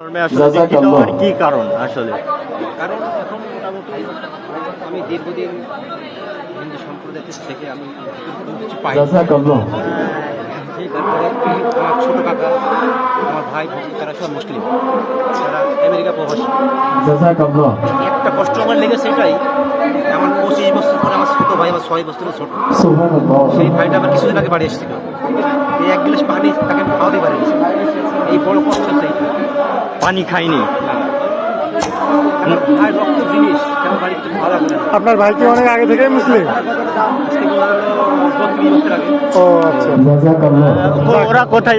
ধর্মে আসলে দীক্ষিত হওয়ার কি কারণ আসলে? কারণ এখন মোটামুটি আমি দীর্ঘদিন হিন্দু সম্প্রদায় থেকে আমি কিছু পাই। সেই তারপরে আমার ছোটো কাকা, আমার ভাই তারা সব মুসলিম, তারা আমেরিকা প্রবাসী। একটা কষ্ট আমার লেগেছে এটাই, আমার 25 বছর পরে আমার ছোটো ভাই, আমার 6 বছরের ছোটো, সেই ভাইটা আমার কিছুদিন আগে বাড়ি এসেছিল। এই 1 গ্লাস পানি তাকে আমি খাওয়াতে পারিনি, এই বড় কষ্ট হচ্ছে। পানি খাইনি। ভাই রক্ত জিনিস কেন বাড়িতে ভালো লাগে না। আপনার ভাই কি অনেক আগে থেকেই মুসলিম? আজকে 32 বছর আগে। ও আচ্ছা।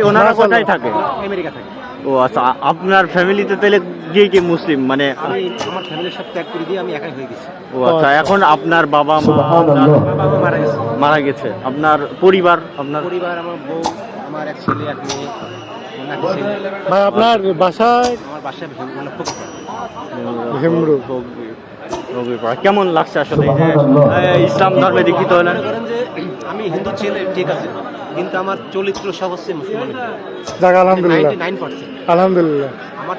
ওনারা কোথায় থাকে? আমেরিকা থাকে। ও আচ্ছা, আপনার ফ্যামিলিতে তাহলে কে মুসলিম? মানে আমি আমার ফ্যামিলির সব ত্যাগ করে দিয়ে আমি একাই হয়ে গেছি। ও আচ্ছা, এখন আপনার বাবা মা বাবা মারা গেছে। মারা গেছে। আপনার পরিবার? আপনার পরিবার আমার বউ, আমার এক ছেলে এক মেয়ে, এক ছেলে। ভাই আপনার বাসায়? আমার বাসায় হেমরু। কেমন লাগছে আসলে এই যে ইসলাম ধর্মে দীক্ষিত হলেন? করেন যে আমি হিন্দু ছেলে ঠিক আছে, কিন্তু আমার চরিত্র সব হচ্ছে মুসলমান। যাক আলহামদুলিল্লাহ। 99% আলহামদুলিল্লাহ। আমার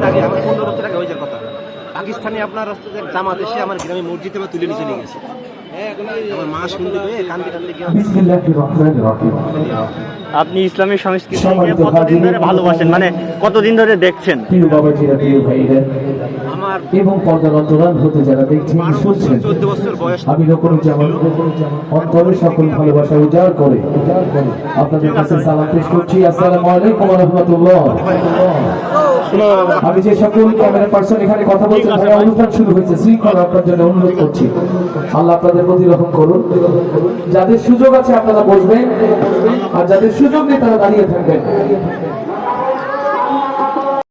আগে আমার 15 বছর আগে হয়ে যাওয়ার কথা। পাকিস্তানে আপনার জামাত এসে আমার গ্রামে মসজিদে তুলে নিয়ে চলে গেছে। আমার মা শুনতে পেয়ে কান্দে কান্দে গিয়ে। আপনি ইসলামিক সংস্কৃতি কতদিন ধরে ভালোবাসেন, মানে কতদিন ধরে দেখছেন? আমার এবং পর্দার অন্তরাল হতে যারা দেখছেন শুনছেন, 14 বছর বয়স। আমি নকুরুজ্জামান অন্তরের সকল ভালোবাসা উজাড় করে আপনাদের কাছে সালাম পেশ করছি। আসসালামু আলাইকুম ওয়া রাহমাতুল্লাহ। আমি যে সকল ক্যামেরা পার্সন এখানে কথা বলছেন, ভাই অনুষ্ঠান শুরু হয়েছে, শৃঙ্খলা আপনার জন্য অনুরোধ করছি। আল্লাহ আপনাদের প্রতি রহম করুন। যাদের সুযোগ আছে আপনারা বসবেন, আর যাদের সুযোগ নেই তারা দাঁড়িয়ে থাকবেন।